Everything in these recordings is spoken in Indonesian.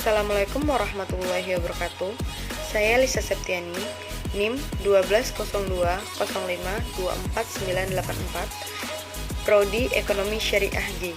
Assalamualaikum warahmatullahi wabarakatuh. Saya Lisa Septiani, NIM 12020524984, Prodi Ekonomi Syariah G.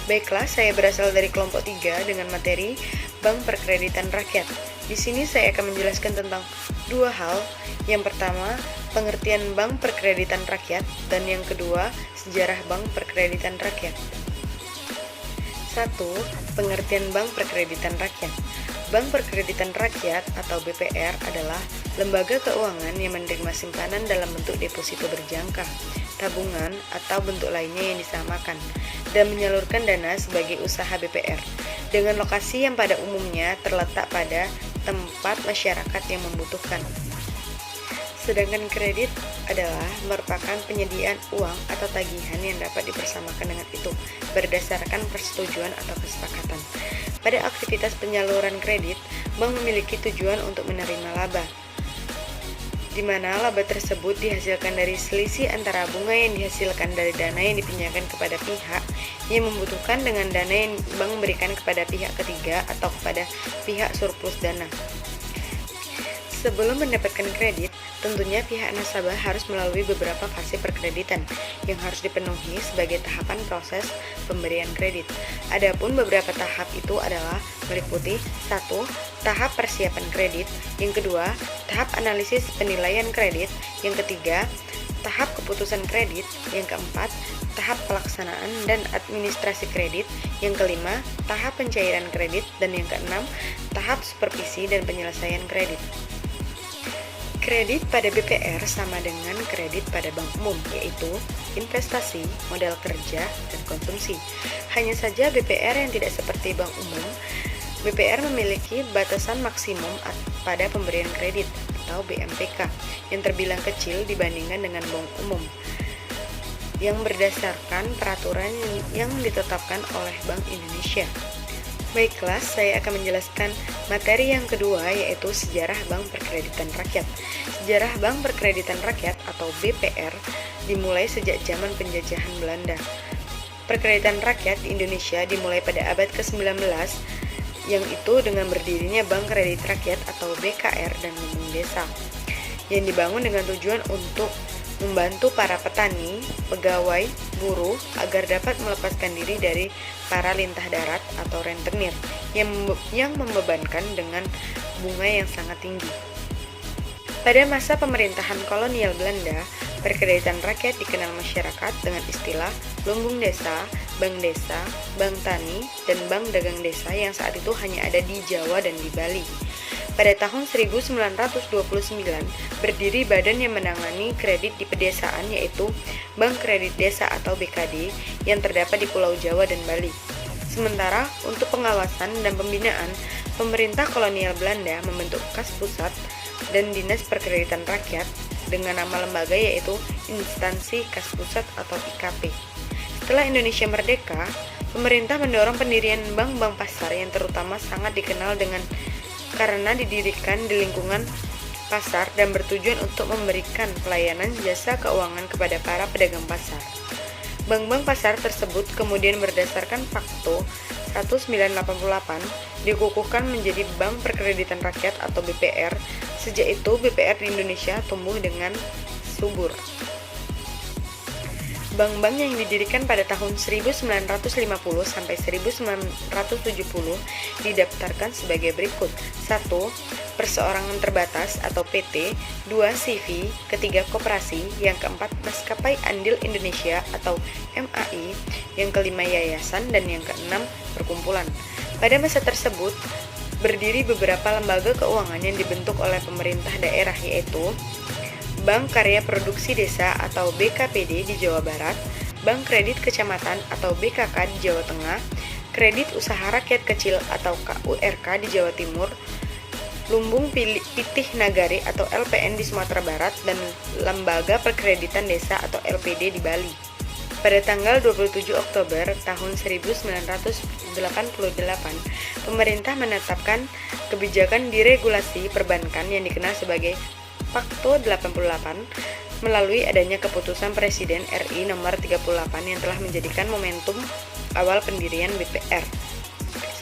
Baiklah, saya berasal dari kelompok 3 dengan materi Bank Perkreditan Rakyat. Di sini saya akan menjelaskan tentang dua hal. Yang pertama, pengertian Bank Perkreditan Rakyat, dan yang kedua, sejarah Bank Perkreditan Rakyat. 1. Pengertian Bank Perkreditan Rakyat. Bank Perkreditan Rakyat atau BPR adalah lembaga keuangan yang menerima simpanan dalam bentuk deposito berjangka, tabungan, atau bentuk lainnya yang disamakan, dan menyalurkan dana sebagai usaha BPR, dengan lokasi yang pada umumnya terletak pada tempat masyarakat yang membutuhkan. Sedangkan kredit adalah merupakan penyediaan uang atau tagihan yang dapat dipersamakan dengan itu berdasarkan persetujuan atau kesepakatan. Pada aktivitas penyaluran kredit, bank memiliki tujuan untuk menerima laba, di mana laba tersebut dihasilkan dari selisih antara bunga yang dihasilkan dari dana yang dipinjamkan kepada pihak yang membutuhkan dengan dana yang bank berikan kepada pihak ketiga atau kepada pihak surplus dana. Sebelum mendapatkan kredit, tentunya pihak nasabah harus melalui beberapa fase perkreditan yang harus dipenuhi sebagai tahapan proses pemberian kredit. Adapun beberapa tahap itu adalah meliputi 1. Tahap persiapan kredit, yang kedua, tahap analisis penilaian kredit, yang ketiga, tahap keputusan kredit, yang keempat, tahap pelaksanaan dan administrasi kredit, yang kelima, tahap pencairan kredit, dan yang keenam, tahap supervisi dan penyelesaian kredit. Kredit pada BPR sama dengan kredit pada bank umum, yaitu investasi, modal kerja, dan konsumsi. Hanya saja BPR yang tidak seperti bank umum, BPR memiliki batasan maksimum pada pemberian kredit atau BMPK yang terbilang kecil dibandingkan dengan bank umum yang berdasarkan peraturan yang ditetapkan oleh Bank Indonesia. Baiklah, saya akan menjelaskan materi yang kedua, yaitu sejarah Bank Perkreditan Rakyat. Sejarah Bank Perkreditan Rakyat atau BPR dimulai sejak zaman penjajahan Belanda. Perkreditan rakyat di Indonesia dimulai pada abad ke-19, yang itu dengan berdirinya Bank Kredit Rakyat atau BKR dan Lumbung Desa, yang dibangun dengan tujuan untuk membantu para petani, pegawai, buruh agar dapat melepaskan diri dari para lintah darat atau rentenir yang membebankan dengan bunga yang sangat tinggi. Pada masa pemerintahan kolonial Belanda, perkreditan rakyat dikenal masyarakat dengan istilah lumbung desa, bank desa, bank tani, dan bank dagang desa yang saat itu hanya ada di Jawa dan di Bali. Pada tahun 1929, berdiri badan yang menangani kredit di pedesaan, yaitu Bank Kredit Desa atau BKD yang terdapat di Pulau Jawa dan Bali. Sementara untuk pengawasan dan pembinaan, pemerintah kolonial Belanda membentuk Kas Pusat dan Dinas Perkreditan Rakyat dengan nama lembaga yaitu Instansi Kas Pusat atau IKP. Setelah Indonesia merdeka, pemerintah mendorong pendirian bank-bank pasar yang terutama sangat dikenal karena didirikan di lingkungan pasar dan bertujuan untuk memberikan pelayanan jasa keuangan kepada para pedagang pasar. Bank-bank pasar tersebut kemudian berdasarkan Fakto 1988 dikukuhkan menjadi Bank Perkreditan Rakyat atau BPR. Sejak itu BPR di Indonesia tumbuh dengan subur. Bank-bank yang didirikan pada tahun 1950 sampai 1970 didaftarkan sebagai berikut. 1. Perseorangan terbatas atau PT, 2. CV, ketiga koperasi, yang keempat Maskapai Andil Indonesia atau MAI, yang kelima yayasan, dan yang keenam perkumpulan. Pada masa tersebut, berdiri beberapa lembaga keuangan yang dibentuk oleh pemerintah daerah, yaitu Bank Karya Produksi Desa atau BKPD di Jawa Barat, Bank Kredit Kecamatan atau BKK di Jawa Tengah, Kredit Usaha Rakyat Kecil atau KURK di Jawa Timur, Lumbung Pitih Nagari atau LPN di Sumatera Barat, dan Lembaga Perkreditan Desa atau LPD di Bali. Pada tanggal 27 Oktober tahun 1988, pemerintah menetapkan kebijakan diregulasi perbankan yang dikenal sebagai Fakto 88 melalui adanya keputusan Presiden RI nomor 38 yang telah menjadikan momentum awal pendirian BPR.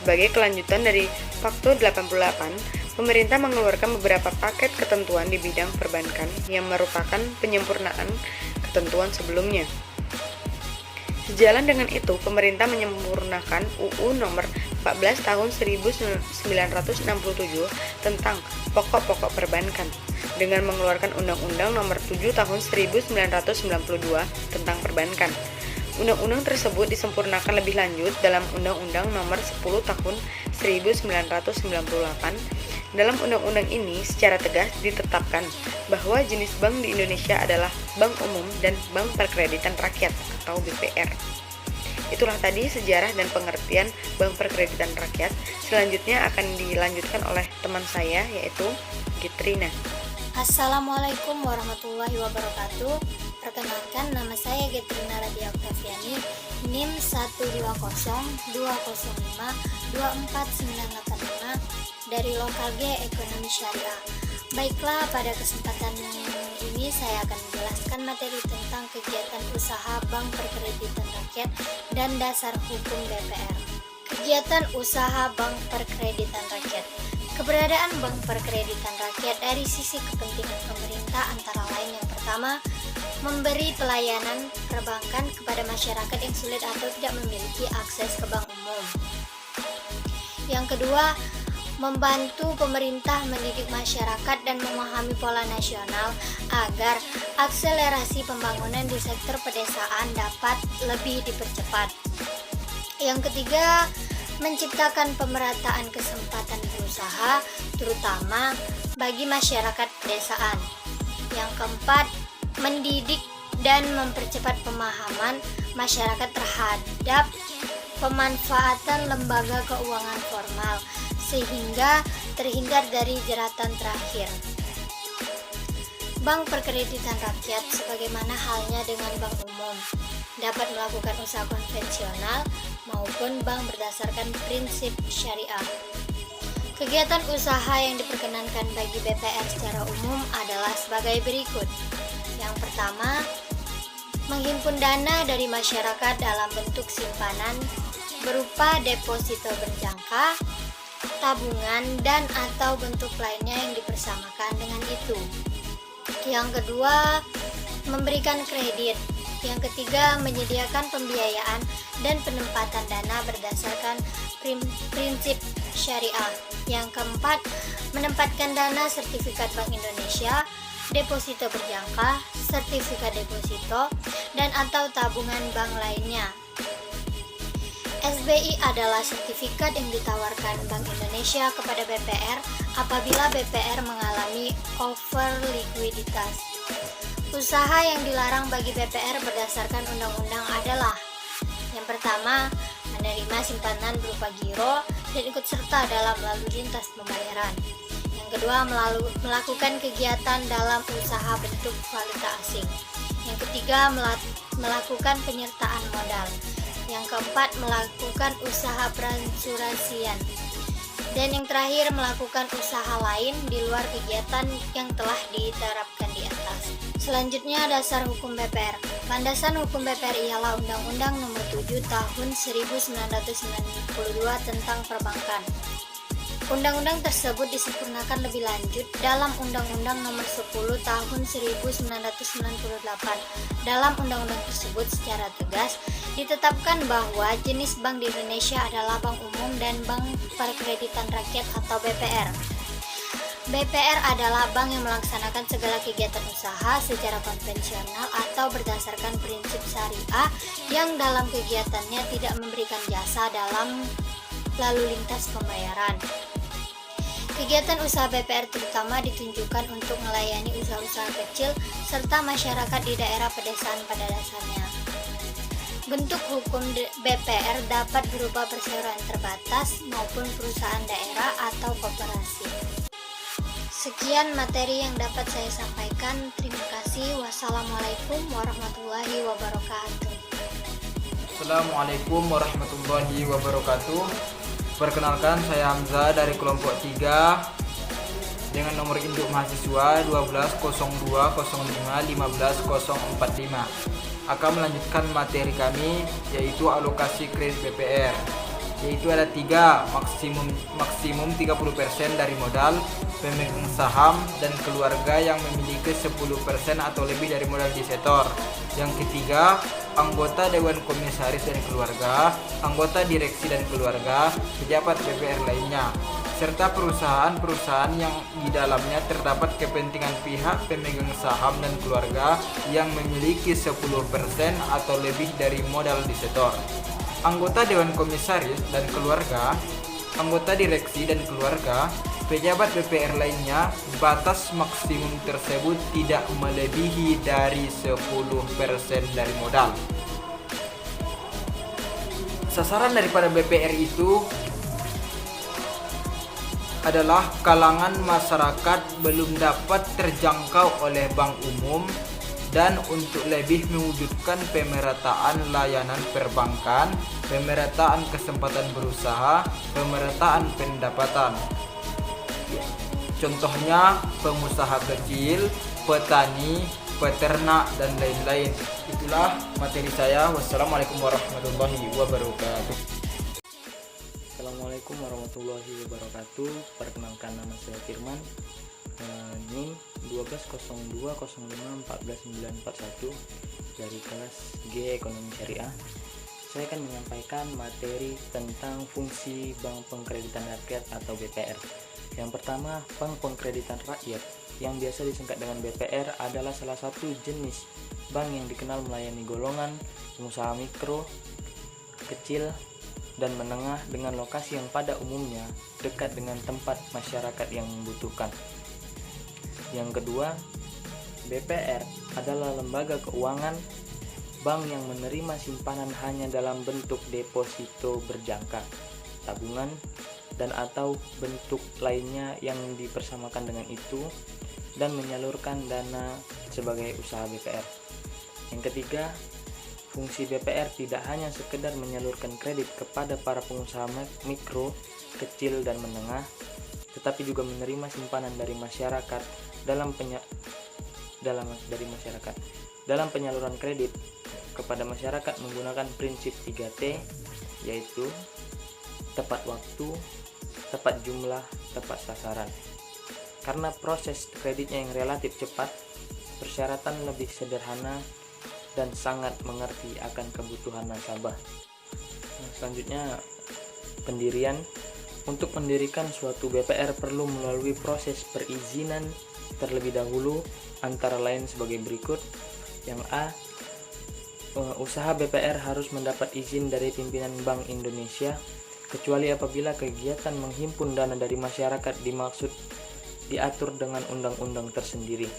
Sebagai kelanjutan dari Fakta 88, pemerintah mengeluarkan beberapa paket ketentuan di bidang perbankan yang merupakan penyempurnaan ketentuan sebelumnya. Sejalan dengan itu, pemerintah menyempurnakan UU Nomor 14 Tahun 1967 tentang pokok-pokok perbankan dengan mengeluarkan Undang-Undang Nomor 7 Tahun 1992 tentang perbankan. Undang-undang tersebut disempurnakan lebih lanjut dalam Undang-Undang Nomor 10 Tahun 1998. Dalam undang-undang ini secara tegas ditetapkan bahwa jenis bank di Indonesia adalah bank umum dan bank perkreditan rakyat atau BPR. Itulah tadi sejarah dan pengertian bank perkreditan rakyat. Selanjutnya akan dilanjutkan oleh teman saya yaitu Gitrina. Assalamualaikum warahmatullahi wabarakatuh. Perkenalkan, nama saya Gitrina Radia Oktaviani, NIM 12020524985 dari Lokal G Ekonomi Syariah. Baiklah, pada kesempatan ini saya akan menjelaskan materi tentang kegiatan usaha Bank Perkreditan Rakyat dan dasar hukum BPR. Kegiatan usaha Bank Perkreditan Rakyat. Keberadaan Bank Perkreditan Rakyat dari sisi kepentingan pemerintah antara lain yang pertama, memberi pelayanan perbankan kepada masyarakat yang sulit atau tidak memiliki akses ke bank umum. Yang kedua, membantu pemerintah mendidik masyarakat dan memahami pola nasional agar akselerasi pembangunan di sektor pedesaan dapat lebih dipercepat. Yang ketiga, menciptakan pemerataan kesempatan berusaha, terutama bagi masyarakat pedesaan. Yang keempat, mendidik dan mempercepat pemahaman masyarakat terhadap pemanfaatan lembaga keuangan formal, sehingga terhindar dari jeratan terakhir. Bank Perkreditan Rakyat, sebagaimana halnya dengan bank umum, dapat melakukan usaha konvensional maupun bank berdasarkan prinsip syariah. Kegiatan usaha yang diperkenankan bagi BPR secara umum adalah sebagai berikut. Yang pertama, menghimpun dana dari masyarakat dalam bentuk simpanan berupa deposito berjangka, tabungan, dan atau bentuk lainnya yang dipersamakan dengan itu. Yang kedua, memberikan kredit. Yang ketiga, menyediakan pembiayaan dan penempatan dana berdasarkan prinsip syariah. Yang keempat, menempatkan dana sertifikat Bank Indonesia, deposito berjangka, sertifikat deposito, dan atau tabungan bank lainnya. SBI adalah sertifikat yang ditawarkan Bank Indonesia kepada BPR apabila BPR mengalami over likuiditas. Usaha yang dilarang bagi BPR berdasarkan undang-undang adalah: yang pertama, menerima simpanan berupa giro dan ikut serta dalam lalu lintas pembayaran. Yang kedua, melakukan kegiatan dalam usaha bentuk valuta asing. Yang ketiga, melakukan penyertaan modal. Yang keempat, melakukan usaha peransurasian. Dan yang terakhir, melakukan usaha lain di luar kegiatan yang telah diterapkan di atas. Selanjutnya, dasar hukum BPR. Landasan hukum BPR ialah Undang-Undang Nomor 7 Tahun 1992 tentang Perbankan. Undang-undang tersebut disempurnakan lebih lanjut dalam Undang-Undang Nomor 10 Tahun 1998. Dalam undang-undang tersebut secara tegas ditetapkan bahwa jenis bank di Indonesia adalah bank umum dan bank perkreditan rakyat atau BPR. BPR adalah bank yang melaksanakan segala kegiatan usaha secara konvensional atau berdasarkan prinsip syariah yang dalam kegiatannya tidak memberikan jasa dalam lalu lintas pembayaran. Kegiatan usaha BPR terutama ditunjukkan untuk melayani usaha-usaha kecil serta masyarakat di daerah pedesaan pada dasarnya. Bentuk hukum BPR dapat berupa perseroan terbatas maupun perusahaan daerah atau koperasi. Sekian materi yang dapat saya sampaikan. Terima kasih. Wassalamualaikum warahmatullahi wabarakatuh. Assalamualaikum warahmatullahi wabarakatuh. Perkenalkan, saya Hamzah dari kelompok 3 dengan nomor induk mahasiswa 120205151045. Akan melanjutkan materi kami yaitu alokasi kredit BPR. yaitu ada 3, maksimum 30% dari modal pemegang saham dan keluarga yang memiliki 10% atau lebih dari modal di setor. Yang ketiga, anggota Dewan Komisaris dan keluarga, anggota direksi dan keluarga, pejabat BPR lainnya, serta perusahaan-perusahaan yang di dalamnya terdapat kepentingan pihak pemegang saham dan keluarga yang memiliki 10% atau lebih dari modal di setor. Anggota Dewan Komisaris dan keluarga, anggota direksi dan keluarga, pejabat BPR lainnya, batas maksimum tersebut tidak melebihi dari 10% dari modal. Sasaran daripada BPR itu adalah kalangan masyarakat belum dapat terjangkau oleh bank umum, dan untuk lebih mewujudkan pemerataan layanan perbankan, pemerataan kesempatan berusaha, pemerataan pendapatan. Contohnya pengusaha kecil, petani, peternak, dan lain-lain. Itulah materi saya. Wassalamualaikum warahmatullahi wabarakatuh. Assalamualaikum warahmatullahi wabarakatuh. Perkenalkan, nama saya Firman. NIM 1202051491 dari kelas G Ekonomi Syariah. Saya akan menyampaikan materi tentang fungsi Bank Pengkreditan Rakyat atau BPR. Yang pertama, Bank Pengkreditan Rakyat yang biasa disingkat dengan BPR adalah salah satu jenis bank yang dikenal melayani golongan pengusaha mikro, kecil, dan menengah dengan lokasi yang pada umumnya dekat dengan tempat masyarakat yang membutuhkan. Yang kedua, BPR adalah lembaga keuangan bank yang menerima simpanan hanya dalam bentuk deposito berjangka, tabungan, dan atau bentuk lainnya yang dipersamakan dengan itu, dan menyalurkan dana sebagai usaha BPR. Yang ketiga, fungsi BPR tidak hanya sekedar menyalurkan kredit kepada para pengusaha mikro, kecil, dan menengah, tetapi juga menerima simpanan dari masyarakat dalam penyaluran kredit kepada masyarakat menggunakan prinsip 3T, yaitu tepat waktu, tepat jumlah, tepat sasaran. Karena proses kreditnya yang relatif cepat, persyaratan lebih sederhana, dan sangat mengerti akan kebutuhan nasabah. Selanjutnya, pendirian. Untuk mendirikan suatu BPR perlu melalui proses perizinan terlebih dahulu, antara lain sebagai berikut. Yang A, usaha BPR harus mendapat izin dari pimpinan Bank Indonesia, kecuali apabila kegiatan menghimpun dana dari masyarakat diatur dengan undang-undang tersendiri.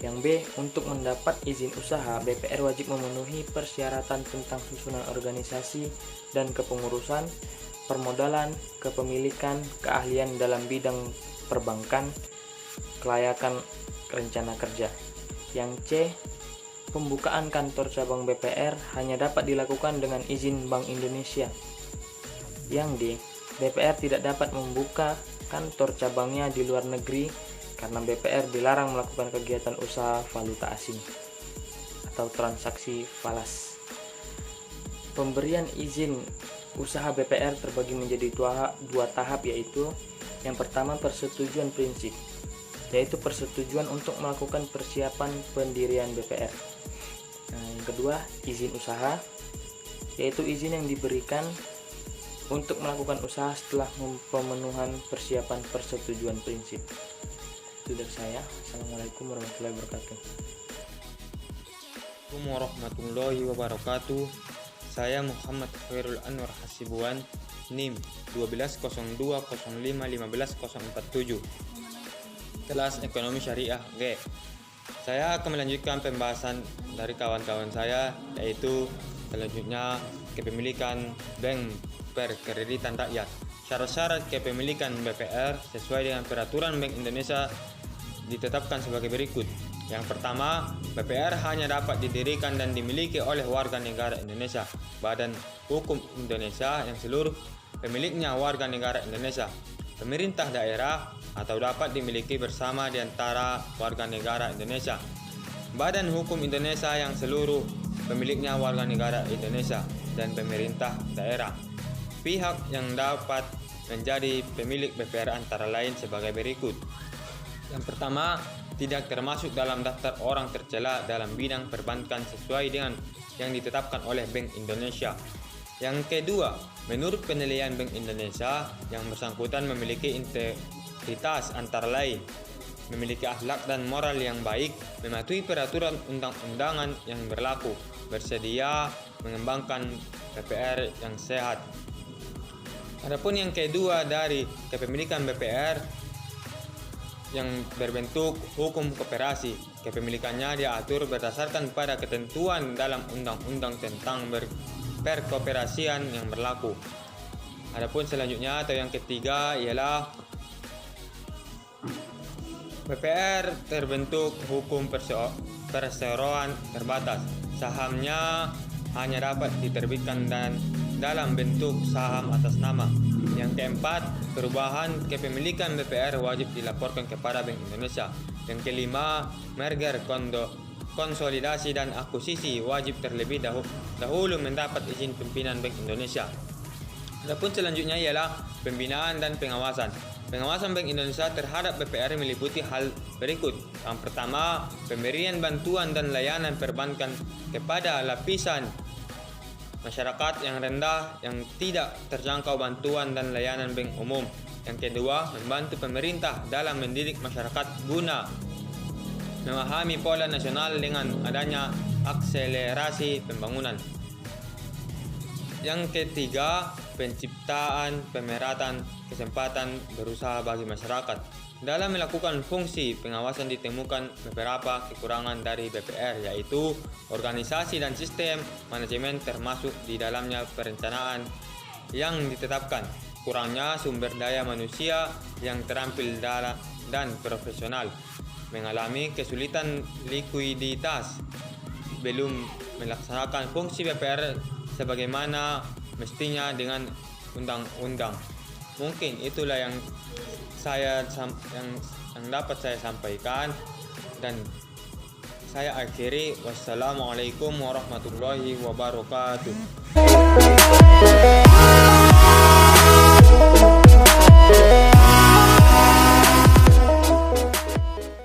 Yang B, untuk mendapat izin usaha, BPR wajib memenuhi persyaratan tentang susunan organisasi dan kepengurusan, permodalan, kepemilikan, keahlian dalam bidang perbankan, kelayakan rencana kerja. Yang C, pembukaan kantor cabang BPR hanya dapat dilakukan dengan izin Bank Indonesia. Yang D, BPR tidak dapat membuka kantor cabangnya di luar negeri karena BPR dilarang melakukan kegiatan usaha valuta asing atau transaksi falas. Pemberian izin usaha BPR terbagi menjadi dua tahap, yaitu yang pertama persetujuan prinsip, yaitu persetujuan untuk melakukan persiapan pendirian BPR. Yang kedua, izin usaha, yaitu izin yang diberikan untuk melakukan usaha setelah pemenuhan persiapan persetujuan prinsip. Itu dari saya. Assalamualaikum warahmatullahi wabarakatuh. Assalamualaikum warahmatullahi wabarakatuh. Saya Muhammad Khairul Anwar Hasibuan, NIM 120205151047, kelas Ekonomi Syariah G. Saya akan melanjutkan pembahasan dari kawan-kawan saya, yaitu selanjutnya kepemilikan Bank Perkreditan Rakyat. Syarat-syarat kepemilikan BPR sesuai dengan peraturan Bank Indonesia ditetapkan sebagai berikut. Yang pertama, BPR hanya dapat didirikan dan dimiliki oleh warga negara Indonesia, Badan Hukum Indonesia yang seluruh pemiliknya warga negara Indonesia, pemerintah daerah, atau dapat dimiliki bersama di antara warga negara Indonesia, Badan Hukum Indonesia yang seluruh pemiliknya warga negara Indonesia, dan pemerintah daerah. Pihak yang dapat menjadi pemilik BPR antara lain sebagai berikut. Yang pertama, tidak termasuk dalam daftar orang tercela dalam bidang perbankan sesuai dengan yang ditetapkan oleh Bank Indonesia. Yang kedua, menurut penilaian Bank Indonesia, yang bersangkutan memiliki integritas antara lain, memiliki akhlak dan moral yang baik, mematuhi peraturan undang-undangan yang berlaku, bersedia mengembangkan BPR yang sehat. Adapun yang kedua dari kepemilikan BPR yang berbentuk hukum koperasi, kepemilikannya diatur berdasarkan pada ketentuan dalam undang-undang tentang perkoperasian yang berlaku. Adapun selanjutnya atau yang ketiga ialah BPR terbentuk hukum perseroan terbatas. Sahamnya hanya dapat diterbitkan dan dalam bentuk saham atas nama. Yang keempat, perubahan kepemilikan BPR wajib dilaporkan kepada Bank Indonesia. Yang kelima, merger, konsolidasi dan akuisisi wajib terlebih dahulu mendapat izin pimpinan Bank Indonesia. Adapun selanjutnya ialah pembinaan dan pengawasan. Pengawasan Bank Indonesia terhadap BPR meliputi hal berikut. Yang pertama, pemberian bantuan dan layanan perbankan kepada lapisan masyarakat yang rendah yang tidak terjangkau bantuan dan layanan bank umum. Yang kedua, membantu pemerintah dalam mendidik masyarakat guna memahami pola nasional dengan adanya akselerasi pembangunan. Yang ketiga, penciptaan pemeratan kesempatan berusaha bagi masyarakat. Dalam melakukan fungsi pengawasan ditemukan beberapa kekurangan dari BPR, yaitu organisasi dan sistem manajemen termasuk di dalamnya perencanaan yang ditetapkan, kurangnya sumber daya manusia yang terampil dan profesional, mengalami kesulitan likuiditas, belum melaksanakan fungsi BPR sebagaimana mestinya dengan undang-undang. Mungkin itulah yang dapat saya sampaikan dan saya akhiri. Wassalamualaikum warahmatullahi wabarakatuh.